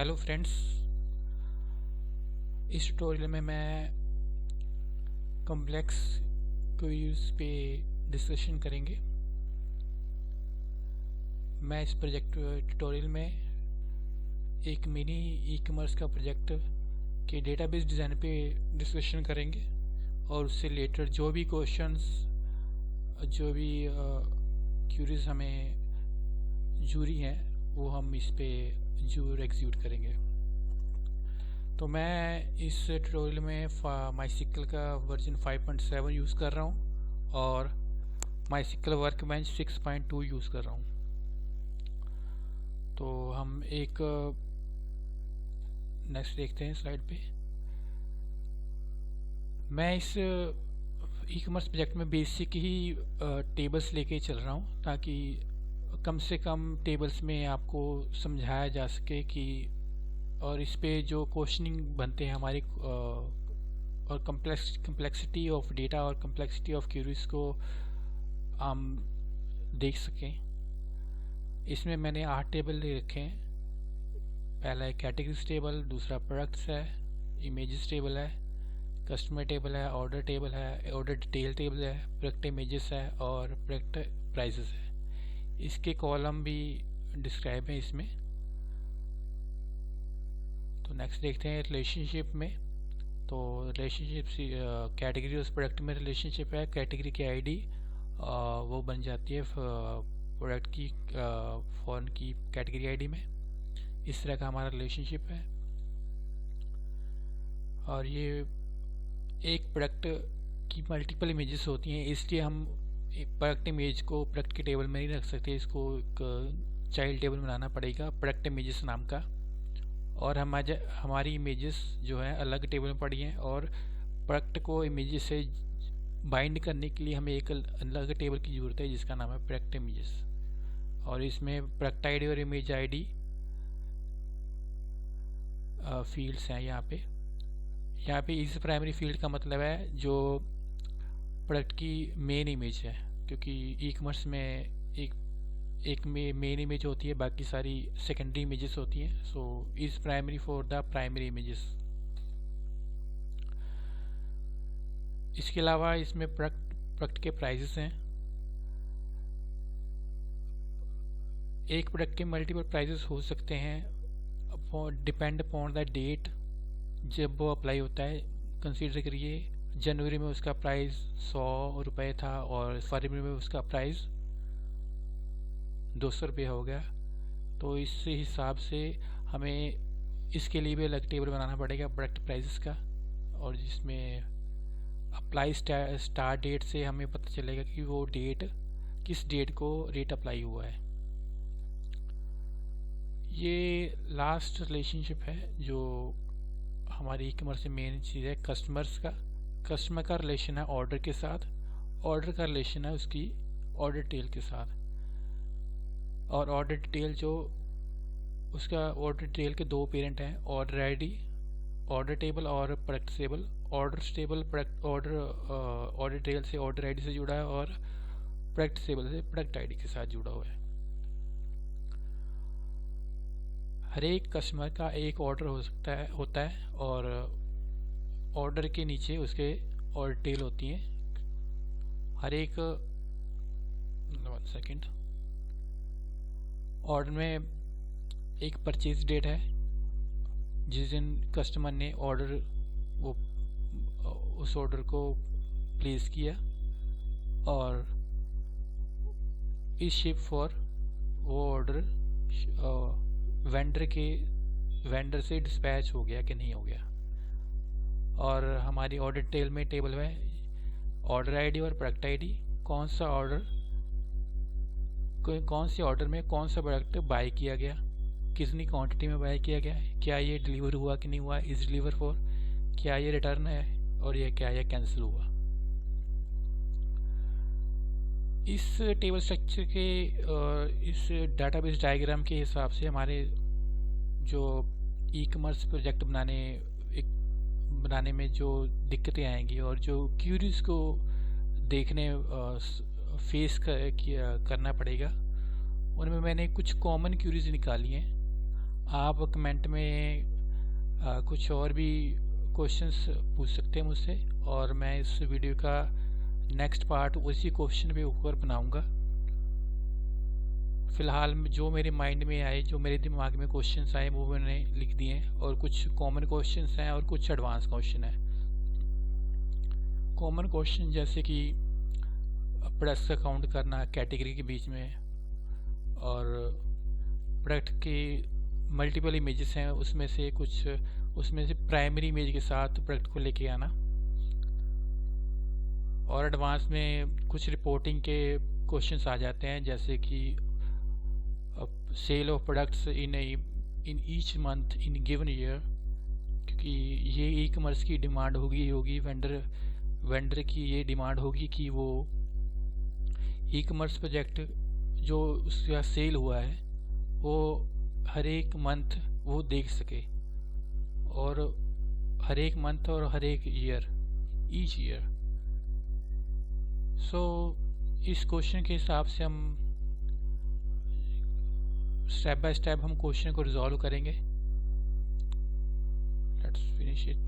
Hello friends, इस tutorial में मैं कॉम्प्लेक्स क्वेरीज पे डिस्कशन करेंगे। मैं इस प्रोजेक्ट ट्यूटोरियल में एक मिनी ई कॉमर्स का प्रोजेक्ट के डेटाबेस डिज़ाइन पे डिस्कशन करेंगे और उससे रिलेटेड जो भी क्वेश्चंस, जो भी क्यूरीज हमें जूरी हैं वो हम इस पे जरूर एग्जीक्यूट करेंगे। तो मैं इस ट्यूटोरियल में माईसीक्वल का वर्जन 5.7 यूज़ कर रहा हूँ और माईसीक्वल वर्कबेंच 6.2 यूज़ कर रहा हूँ। तो हम एक नेक्स्ट देखते हैं स्लाइड पे। मैं इस ई कॉमर्स प्रोजेक्ट में बेसिक ही टेबल्स लेके चल रहा हूँ ताकि कम से कम टेबल्स में आपको समझाया जा सके कि और इस पे जो क्वेश्चनिंग बनते हैं हमारी और कम्प्लेक्सिटी ऑफ डेटा और कम्प्लेक्सिटी ऑफ क्यूरीज को हम देख सकें। इसमें मैंने 8 टेबल ले रखे हैं। पहला है कैटेगरीज टेबल, दूसरा प्रोडक्ट्स है, इमेजेस टेबल है, कस्टमर टेबल है, ऑर्डर टेबल है, ऑर्डर डिटेल टेबल है, प्रोडक्ट इमेजेस है और प्रोडक्ट प्राइसेस है। इसके कॉलम भी डिस्क्राइब है इसमें। तो नेक्स्ट देखते हैं रिलेशनशिप में। तो रिलेशनशिप कैटेगरी उस प्रोडक्ट में रिलेशनशिप है, कैटेगरी की आईडी वो बन जाती है प्रोडक्ट की फॉर्म की कैटेगरी आईडी में। इस तरह का हमारा रिलेशनशिप है। और ये एक प्रोडक्ट की मल्टीपल इमेजेस होती हैं, इसलिए हम प्रोडक्ट इमेज को प्रोडक्ट के टेबल में नहीं रख सकते। इसको एक चाइल्ड टेबल बनाना पड़ेगा प्रोडक्ट इमेजेस नाम का। और हमारी इमेजेस जो है अलग टेबल में पड़ी हैं और प्रोडक्ट को इमेजेस से बाइंड करने के लिए हमें एक अलग टेबल की ज़रूरत है जिसका नाम है प्रोडक्ट इमेजेस। और इसमें प्रोडक्ट आईडी और इमेज आईडी फील्ड्स हैं। यहाँ पे इस प्राइमरी फील्ड का मतलब है जो प्रोडक्ट की मेन इमेज है, क्योंकि ई कॉमर्स में एक मेन इमेज होती है, बाकी सारी सेकेंडरी इमेजेस होती हैं। So is primary for the primary images. इसके अलावा इसमें प्रोडक्ट के प्राइसेस हैं। एक प्रोडक्ट के मल्टीपल प्राइसेस हो सकते हैं डिपेंड अपॉन द डेट जब वो अप्लाई होता है। कंसीडर करिए जनवरी में उसका प्राइस 100 रुपये था और फरवरी में उसका प्राइस 200 रुपये हो गया। तो इस हिसाब से हमें इसके लिए भी अलग टेबल बनाना पड़ेगा प्रोडक्ट प्राइसेस का, और जिसमें अप्लाई स्टार्ट डेट से हमें पता चलेगा कि वो डेट किस डेट को रेट अप्लाई हुआ है। ये लास्ट रिलेशनशिप है जो हमारी ई कॉमर्स में मेन चीज़ है कस्टमर्स का। कस्टमर का रिलेशन है ऑर्डर के साथ, ऑर्डर का रिलेशन है उसकी ऑर्डर डिटेल के साथ। और ऑर्डर डिटेल जो उसका ऑर्डर डिटेल के दो पेरेंट हैं, ऑर्डर आईडी ऑर्डर टेबल और product table. Order table product order detail से ऑर्डर आईडी से जुड़ा है और प्रोडक्ट टेबल से प्रोडक्ट आईडी के साथ जुड़ा हुआ है। हर एक कस्टमर का एक ऑर्डर होता है और ऑर्डर के नीचे उसके ऑर्डर डिटेल होती हैं। हर एक 1 सेकेंड ऑर्डर में एक परचेज डेट है जिस दिन कस्टमर ने उस ऑर्डर को प्लेस किया, और इस शिप फॉर वो ऑर्डर वेंडर से डिस्पैच हो गया कि नहीं हो गया। और हमारी ऑर्डर डिटेल में टेबल में ऑर्डर आईडी और प्रोडक्ट आईडी, कौन से ऑर्डर में कौन सा प्रोडक्ट बाय किया गया, कितनी क्वांटिटी में बाय किया गया है, क्या ये डिलीवर हुआ कि नहीं हुआ, इज डिलीवर फॉर, क्या ये रिटर्न है और क्या ये कैंसिल हुआ। इस टेबल स्ट्रक्चर के इस डाटाबेस डायग्राम के हिसाब से हमारे जो ई कॉमर्स प्रोजेक्ट बनाने में जो दिक्कतें आएंगी और जो क्यूरीज को देखने फेस करना पड़ेगा, उनमें मैंने कुछ कॉमन क्यूरीज निकाली हैं। आप कमेंट में कुछ और भी क्वेश्चंस पूछ सकते हैं मुझसे, और मैं इस वीडियो का नेक्स्ट पार्ट उसी क्वेश्चन पे ऊपर बनाऊंगा। फ़िलहाल जो मेरे माइंड में आए, जो मेरे दिमाग में क्वेश्चंस आए, वो मैंने लिख दिए हैं, और कुछ कॉमन क्वेश्चंस हैं और कुछ एडवांस क्वेश्चन हैं। कॉमन क्वेश्चन जैसे कि प्रोडक्ट्स का काउंट करना कैटेगरी के बीच में, और प्रोडक्ट के मल्टीपल इमेजेस हैं, उसमें से प्राइमरी इमेज के साथ प्रोडक्ट को लेके आना। और एडवांस में कुछ रिपोर्टिंग के क्वेश्चंस आ जाते हैं, जैसे कि sale of products in each month in given year, क्योंकि ये ई कॉमर्स की डिमांड होगी वेंडर की ये डिमांड होगी कि वो ई कॉमर्स प्रोजेक्ट जो उसका सेल हुआ है वो हर एक मंथ वो देख सके, और हर एक मंथ और हर एक ईयर, ईच ईयर। सो इस क्वेश्चन के हिसाब से हम स्टेप बाय स्टेप हम क्वेश्चन को रिजॉल्व करेंगे। Let's finish it.